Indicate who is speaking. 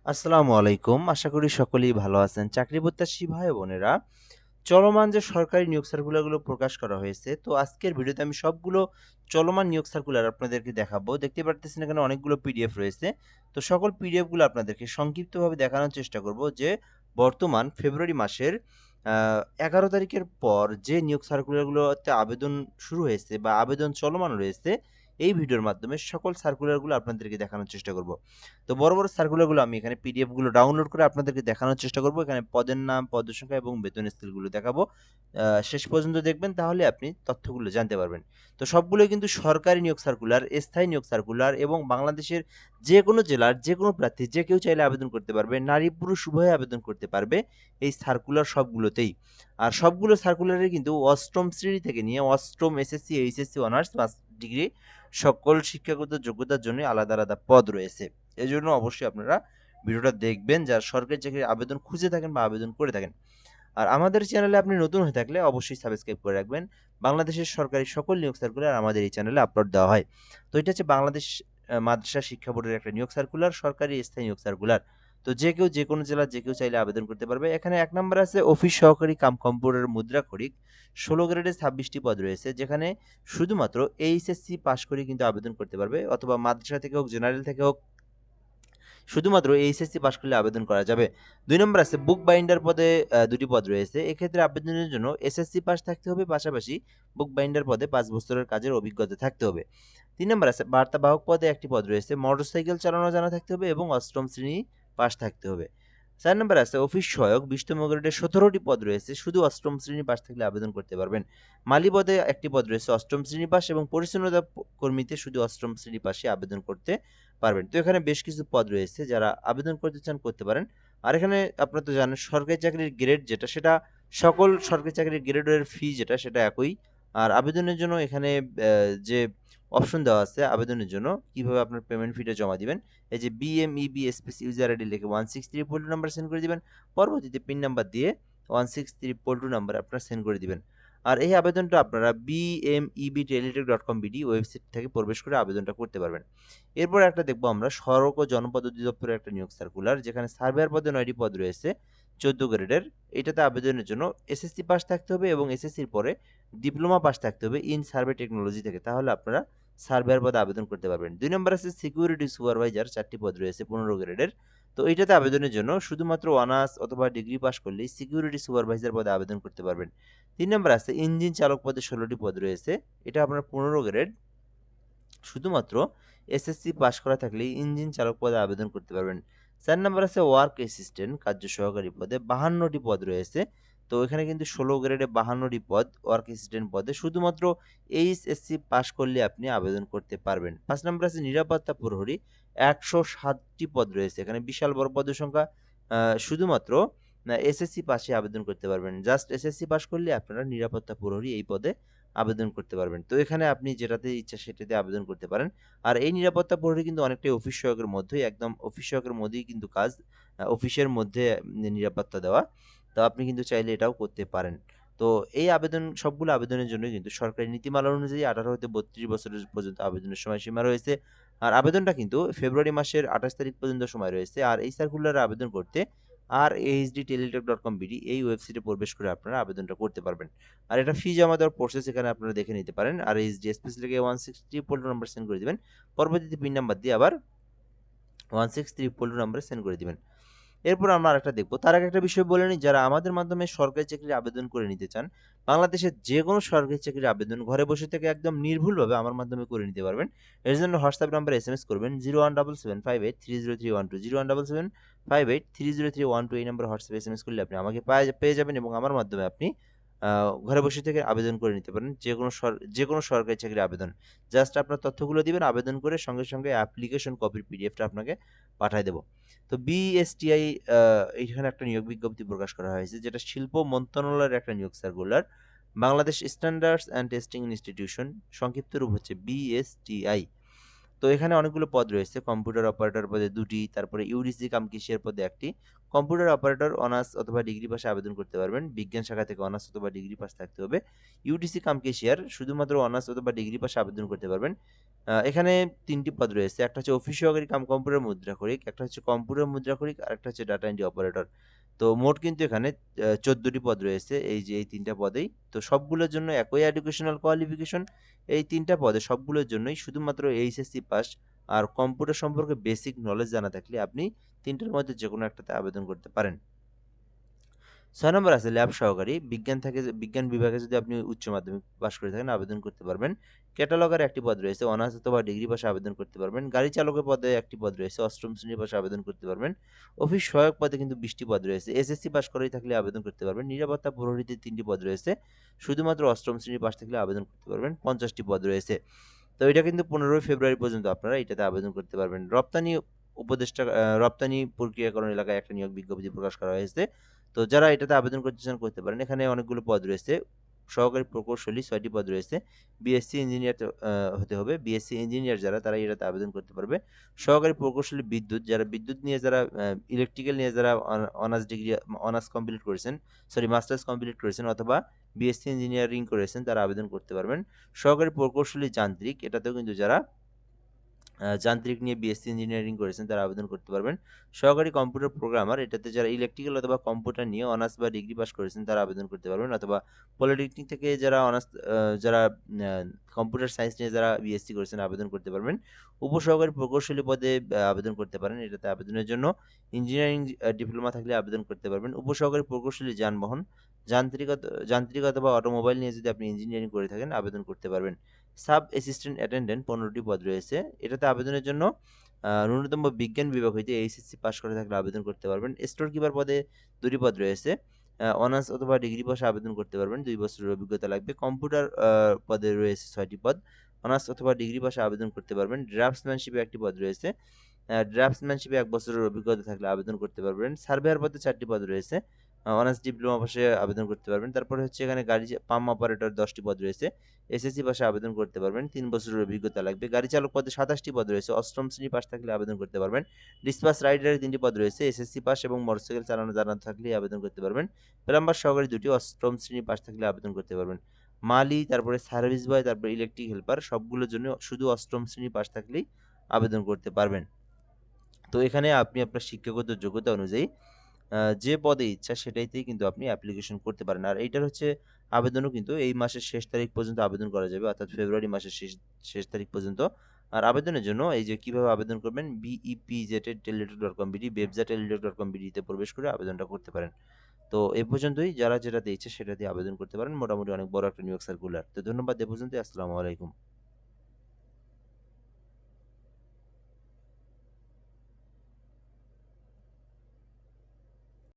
Speaker 1: আসসালামু আলাইকুম। আশা করি সকলেই ভালো আছেন। চাকরি প্রত্যাশী ভাই ও বোনেরা, চলমান যে সরকারি নিয়োগ সার্কুলারগুলো প্রকাশ করা হয়েছে, তো আজকের ভিডিওতে আমি সবগুলো চলমান নিয়োগ সার্কুলার আপনাদেরকে দেখাবো। দেখতে পারতেছেন এখানে অনেকগুলো পিডিএফ রয়েছে। তো সকল পিডিএফগুলো আপনাদেরকে সংক্ষিপ্তভাবে দেখানোর চেষ্টা করব যে বর্তমান ফেব্রুয়ারি মাসের ১১ তারিখের পর যে নিয়োগ সার্কুলারগুলোতে আবেদন শুরু হয়েছে বা আবেদন চলমান রয়েছে, এই ভিডিওর মাধ্যমে সকল সার্কুলারগুলো আপনাদেরকে দেখানোর চেষ্টা করব। তো বড়, বড় সার্কুলারগুলো আমি এখানে পিডিএফ গুলো ডাউনলোড করে আপনাদেরকে দেখানোর চেষ্টা করব। এখানে পদের নাম, পদের সংখ্যা এবং বেতন স্কেলগুলো দেখাবো। শেষ পর্যন্ত দেখবেন, তাহলে আপনি তথ্যগুলো জানতে পারবেন। তো সবগুলোই কিন্তু সরকারি নিয়োগ সার্কুলার, স্থায়ী নিয়োগ সার্কুলার এবং বাংলাদেশের যেকোনো জেলার যেকোনো প্রার্থী যে কেউ চাইলে আবেদন করতে পারবে। নারী পুরুষ উভয়ে আবেদন করতে পারবে এই সার্কুলার সবগুলোতেই। আর সবগুলো সার্কুলারে কিন্তু অষ্টম শ্রেণী থেকে নিয়ে অষ্টম SSC, HSC, honours, masters degree সকল শিক্ষাগত যোগ্যতার জন্য আলাদা, আলাদা পদ রয়েছে। এজন্য অবশ্যই আপনারা ভিডিওটা দেখবেন যারা সরকারি চাকরির আবেদন খুঁজে থাকেন বা আবেদন করে থাকেন। আর আমাদের চ্যানেলে আপনি নতুন হয়ে থাকলে অবশ্যই সাবস্ক্রাইব করে রাখবেন। বাংলাদেশের সরকারি সকল নিয়োগ সার্কুলার আমাদের এই চ্যানেলে আপলোড দেওয়া হয়। তো এটা হচ্ছে বাংলাদেশ মাদ্রাসা শিক্ষা বোর্ডের একটা নিয়োগ সার্কুলার, সরকারি স্থায়ী নিয়োগ সার্কুলার। তো যে কেউ যেকোনো জেলার যে কেউ চাইলে আবেদন করতে পারবে। এখানে ১ নম্বরে আছে অফিস সহকারী কাম কম্পিউটার মুদ্রাক্ষরিক। ১৬ গ্রেডে ২৬টি পদ রয়েছে, যেখানে শুধুমাত্র এইচএসসি পাস করে কিন্তু আবেদন করতে পারবে, অথবা মাদ্রাসা থেকে হোক, জেনারেল থেকে হোক, শুধুমাত্র এইচএসসি পাস করলে আবেদন করা যাবে। ২ নম্বর আছে বুক বাইন্ডার পদে ২ টি পদ রয়েছে। এক্ষেত্রে আবেদনের জন্য এসএসসি পাস থাকতে হবে, পাশাপাশি বুক বাইন্ডার পদে ৫ বছরের কাজের অভিজ্ঞতা থাকতে হবে। ৩ নম্বর আছে বার্তাবাহক পদে ১ টি পদ রয়েছে। মোটরসাইকেল চালানো জানা থাকতে হবে এবং অষ্টম শ্রেণী পাস থাকতে হবে। ৪ নম্বর আছে অফিস সহায়ক ২০তম গ্রেডে ১৭ টি পদ রয়েছে। শুধু অষ্টম শ্রেণী পাস থাকলে আবেদন করতে পারবেন। মালি পদে ১ টি পদ রয়েছে, অষ্টম শ্রেণী পাস এবং পরিচ্ছন্নতা কর্মীতে শুধু অষ্টম শ্রেণী পাসে আবেদন করতে পারবেন। তো এখানে বেশ কিছু পদ রয়েছে, যারা আবেদন করতে চান করতে পারেন। আর এখানে আপনারা তো জানেন সরকারি চাকরির গ্রেড যেটা, সেটা সকল সরকারি চাকরির গ্রেডের ফি যেটা সেটা একই। আর আবেদনের জন্য এখানে যে অপশন দেওয়া আছে আবেদনের জন্য কিভাবে আপনার পেমেন্ট ফিটা জমা দিবেন, এই যে বিএমইবি স্পেস ইউজার আইডি লিখে 163 পোল্ট্রি নাম্বার সেন্ড করে দিবেন। পরবর্তীতে পিন নাম্বার দিয়ে 163 পোল্ট্রি নাম্বার আপনারা সেন্ড করে দিবেন। আর এই আবেদনটা আপনারা bmebteletek.com.bd ওয়েবসাইট থেকে প্রবেশ করে আবেদনটা করতে পারবেন। এরপর একটা দেখবো আমরা সড়ক ও জনপদ অধিদপ্তরের একটা নিয়োগ সার্কুলার, যেখানে সার্ভেয়ার পদে ৯টি পদ রয়েছে, ১৪ গ্রেডের। এটাতে আবেদনের জন্য এসএসসি পাস থাকতে হবে এবং এসএসসির পরে ডিপ্লোমা পাস থাকতে হবে ইন সার্ভে টেকনোলজি থেকে, তাহলে আপনারা সার্ভেয়ার পদে আবেদন করতে পারবেন। ২ নম্বর আছে সিকিউরিটি সুপারভাইজার, ৪টি পদ রয়েছে, ১৫ গ্রেডের। তো এইটাতে আবেদনের জন্য শুধুমাত্র অনার্স অথবা ডিগ্রি পাস করলেই সিকিউরিটি সুপারভাইজার পদে আবেদন করতে পারবেন। ৩ নম্বর আছে ইঞ্জিন চালক পদে ১৬টি পদ রয়েছে, এটা আপনার ১৫ গ্রেড। শুধুমাত্র এসএসসি পাস করা থাকলেই ইঞ্জিন চালক পদে আবেদন করতে পারবেন। ৪ নম্বর আছে ওয়ার্ক অ্যাসিস্ট্যান্ট, কার্য সহকারী পদে ৫২টি পদ রয়েছে। তো এখানে কিন্তু ১৬ গ্রেডে ৫২টি পদ ওয়ার্ক অ্যাসিস্ট্যান্ট পদে, শুধুমাত্র এইচএসসি পাস করলে আপনি আবেদন করতে পারবেন। ৫ নম্বর আছে নিরাপত্তা প্রহরী, ১৬০টি পদ রয়েছে। এখানে বিশাল বড় পদের সংখ্যা। শুধুমাত্র এসএসসি পাসে আবেদন করতে পারবেন। জাস্ট এসএসসি পাস করলে আপনারা নিরাপত্তা প্রহরী এই পদে আবেদন করতে পারবেন। তো এখানে আপনি যেটাতে ইচ্ছা সেটাতে আবেদন করতে পারেন। আর এই নিরাপত্তা প্রহরী কিন্তু অনেকটাই অফিস সহায়কের মধ্যেই, একদম অফিস সহায়কের মধ্যেই কিন্তু কাজ। অফিসের মধ্যে নিরাপত্তা দেওয়া। তো আপনি কিন্তু চাইলে এটাও করতে পারেন। তো এই আবেদন সবগুলো আবেদনের জন্যই কিন্তু সরকারি নীতিমালা অনুযায়ী ১৮ হতে ৩২ বছরের পর্যন্ত আবেদনের সময়সীমা রয়েছে। আর আবেদনটা কিন্তু ফেব্রুয়ারি মাসের ২৮ তারিখ পর্যন্ত সময় রয়েছে। আর এই সার্কুলারে আবেদন করতে RAHDTeletalk.com.bd এই ওয়েবসাইটে প্রবেশ করে আপনারা আবেদনটা করতে পারবেন। আর এটা ফি জমা দেওয়ার প্রসেস এখানে আপনারা দেখে নিতে পারেন। আর এইচডি স্পেস লিখে 163 পোল্ট্রি নাম্বার সেন্ড করে দিবেন। পরবর্তীতে পিন নাম্বার দিয়ে আবার 163 পোল্ট্রি নাম্বারে সেন্ড করে দিবেন। এরপর আমরা আরেকটা দেখব। তার আগে একটা বিষয় বলে নিই, যারা আমাদের মাধ্যমে সরকারি চাকরির আবেদন করে নিতে চান, বাংলাদেশের যেকোনো সরকারি চাকরির আবেদন ঘরে বসে থেকে একদম নির্ভুলভাবে আমার মাধ্যমে করে নিতে পারবেন। এর জন্য হোয়াটসঅ্যাপ নাম্বারে এসএমএস করবেন 01775830312, 01775830312। এই নাম্বারে হোয়াটসঅ্যাপে এসএমএস করলে আপনি আমাকে পেয়ে যাবেন এবং আমার মাধ্যমে আপনি ঘরে বসে থেকে আবেদন করে নিতে পারেন যেকোনো সরকারি চাকরির আবেদন। জাস্ট আপনার তথ্যগুলো দিবেন, আবেদন করে সঙ্গে, সঙ্গে অ্যাপ্লিকেশন কপির পিডিএফটা আপনাকে পাঠায় দেব। তো বিএসটিআই এইখানে একটা নিয়োগ বিজ্ঞপ্তি প্রকাশ করা হয়েছে, যেটা শিল্প মন্ত্রণালয়ের একটা নিয়োগ circular. Bangladesh standards and testing institution, সংক্ষিপ্ত রূপ হচ্ছে বিএসটিআই। তো এখানে অনেকগুলো পদ রয়েছে। কম্পিউটার অপারেটর পদে ২টি, তারপরে ইউডিসি কাম ক্যাশিয়ার পদে ১টি। কম্পিউটার অপারেটর অনার্স অথবা ডিগ্রি পাশে আবেদন করতে পারবেন। বিজ্ঞান শাখা থেকে অনার্স অথবা ডিগ্রি পাস থাকতে হবে। ইউডিসি কাম ক্যাশিয়ার শুধুমাত্র অনার্স অথবা ডিগ্রি পাশে আবেদন করতে পারবেন। এখানে ৩টি পদ রয়েছে। একটা হচ্ছে অফিস সহকারী কাম কম্পিউটার মুদ্রাক্ষরিক, একটা হচ্ছে কম্পিউটার মুদ্রাক্ষরিক, আরেকটা হচ্ছে ডাটা এন্ট্রি অপারেটর। তো মোট কিন্তু এখানে ১৪টি পদ রয়েছে এই যে এই ৩টা পদেই। তো সবগুলোর জন্য একই এডুকেশনাল কোয়ালিফিকেশন। এই ৩টা পদে সবগুলোর জন্যই শুধুমাত্র এইচএসসি পাস আর কম্পিউটার সম্পর্কে বেসিক নলেজ জানা থাকলে আপনি ৩টার মধ্যে যেকোনো একটাতে আবেদন করতে পারেন। ৬ নম্বর আছে ল্যাব সহকারী। বিজ্ঞান বিভাগে যদি আপনি উচ্চ মাধ্যমিক পাস করে থাকেন আবেদন করতে পারবেন। ক্যাটালগার একটি পদ রয়েছে, অনার্স অথবা ডিগ্রি পাশে আবেদন করতে পারবেন। গাড়ি চালকের পদে একটি পদ রয়েছে, ৮ম শ্রেণী পাশে আবেদন করতে পারবেন। অফিস সহায়ক পদে কিন্তু ২০টি পদ রয়েছে, এসএসসি পাস করেই থাকলে আবেদন করতে পারবেন। নিরাপত্তা প্রহরীতে ৩টি পদ রয়েছে, শুধুমাত্র ৮ম শ্রেণী পাস থাকলে আবেদন করতে পারবেন। ৫০টি পদ রয়েছে। তো এটা কিন্তু ১৫ই ফেব্রুয়ারি পর্যন্ত আপনারা এটাতে আবেদন করতে পারবেন। রপ্তানি প্রক্রিয়াকরণ এলাকায় একটা নিয়োগ বিজ্ঞপ্তি প্রকাশ করা হয়েছে। তো যারা এটাতে আবেদন করতে চান করতে পারেন। এখানে অনেকগুলো পদ রয়েছে। সহকারী প্রকৌশলী ৬ টি পদ রয়েছে। বিএসসি ইঞ্জিনিয়ার হতে হবে। বিএসসি ইঞ্জিনিয়ার যারা তারা এটাতে আবেদন করতে পারবে। সহকারী প্রকৌশলী বিদ্যুৎ, যারা বিদ্যুৎ নিয়ে যারা ইলেকট্রিক্যাল নিয়ে যারা অনার্স কমপ্লিট করেছেন, মাস্টার্স কমপ্লিট করেছেন অথবা বিএসসি ইঞ্জিনিয়ারিং করেছেন তারা আবেদন করতে পারবেন। সহকারী প্রকৌশলী যান্ত্রিক, এটাতেও কিন্তু যারা যান্ত্রিক নিয়ে বিএসসি ইঞ্জিনিয়ারিং করেছেন তারা আবেদন করতে পারবেন। সহকারী কম্পিউটার প্রোগ্রামার, এটাতে যারা ইলেকট্রিক্যাল অথবা কম্পিউটার নিয়ে অনার্স বা ডিগ্রি পাস করেছেন তারা আবেদন করতে পারবেন, অথবা পলিটেকনিক থেকে যারা যারা কম্পিউটার সায়েন্স নিয়ে যারা বিএসসি করেছেন আবেদন করতে পারবেন। উপসহকারী প্রকৌশলী পদে আবেদন করতে পারেন। এটাতে আবেদনের জন্য ইঞ্জিনিয়ারিং ডিপ্লোমা থাকলে আবেদন করতে পারবেন। উপসহকারী প্রকৌশলী যানবাহন, যান্ত্রিক অথবা অটোমোবাইল নিয়ে যদি আপনি ইঞ্জিনিয়ারিং করে থাকেন আবেদন করতে পারবেন। সাব অ্যাসিস্ট্যান্ট অ্যাটেন্ডেন্ট ১৫টি পদ রয়েছে। এটাতে আবেদনের জন্য ন্যূনতম বিজ্ঞান বিভাগ হইতে এইচএসসি পাস করে থাকলে আবেদন করতে পারবেন। স্টোর কিপার পদে ২টি পদ রয়েছে। অনার্স অথবা ডিগ্রি পাশে আবেদন করতে পারবেন। ২ বছরের অভিজ্ঞতা লাগবে। কম্পিউটার পদে রয়েছে ৬টি পদ। অনার্স অথবা ডিগ্রি পাশে আবেদন করতে পারবেন। ড্রাফটসম্যানশিপে একটি পদ রয়েছে। ড্রাফটসম্যানশিপে ১ বছরের অভিজ্ঞতা থাকলে আবেদন করতে পারবেন। সার্ভেয়ার পদে ৪টি পদ রয়েছে। অনার্স ডিপ্লোমা পাশে আবেদন করতে পারবেন। তারপরে হচ্ছে এখানে পাম্প অপারেটর ১০টি পদ রয়েছে। এসএসসি পাশে আবেদন করতে পারবেন। ৩ বছরের অভিজ্ঞতা লাগবে। গাড়ি চালক পদে ২৭টি পদ রয়েছে। ৮ম শ্রেণী পাস থাকলে আবেদন করতে পারবেন। ডিসপাচ রাইডারে ৩টি পদ রয়েছে। এসএসসি পাস এবং মোটরসাইকেল চালানো জানা থাকলেই আবেদন করতে পারবেন। প্লাম্বার সহকারী ২টি, ৮ম শ্রেণী পাস থাকলে আবেদন করতে পারবেন। মালি, তারপরে সার্ভিস বয়, তারপরে ইলেকট্রিক হেল্পার সবগুলোর জন্য শুধু ৮ম শ্রেণী পাস থাকলেই আবেদন করতে পারবেন। তো এখানে আপনি আপনার শিক্ষাগত যোগ্যতা অনুযায়ী যে পদে ইচ্ছা সেটাইতেই কিন্তু আপনি অ্যাপ্লিকেশন করতে পারেন। আর এইটার হচ্ছে আবেদনও কিন্তু এই মাসের শেষ তারিখ পর্যন্ত আবেদন করা যাবে, অর্থাৎ ফেব্রুয়ারি মাসের শেষ তারিখ পর্যন্ত। আর আবেদনের জন্য এই যে কিভাবে আবেদন করবেন, BEPZ@teletalk.com.bd, webza@teletalk.com.bd তে প্রবেশ করে আবেদনটা করতে পারেন। তো এ পর্যন্তই, যারা যেটাতে ইচ্ছে সেটাতে আবেদন করতে পারেন। মোটামুটি অনেক বড় একটা নিয়োগ সার্কুলার। তো ধন্যবাদ এ পর্যন্তই। আসসালামু আলাইকুম।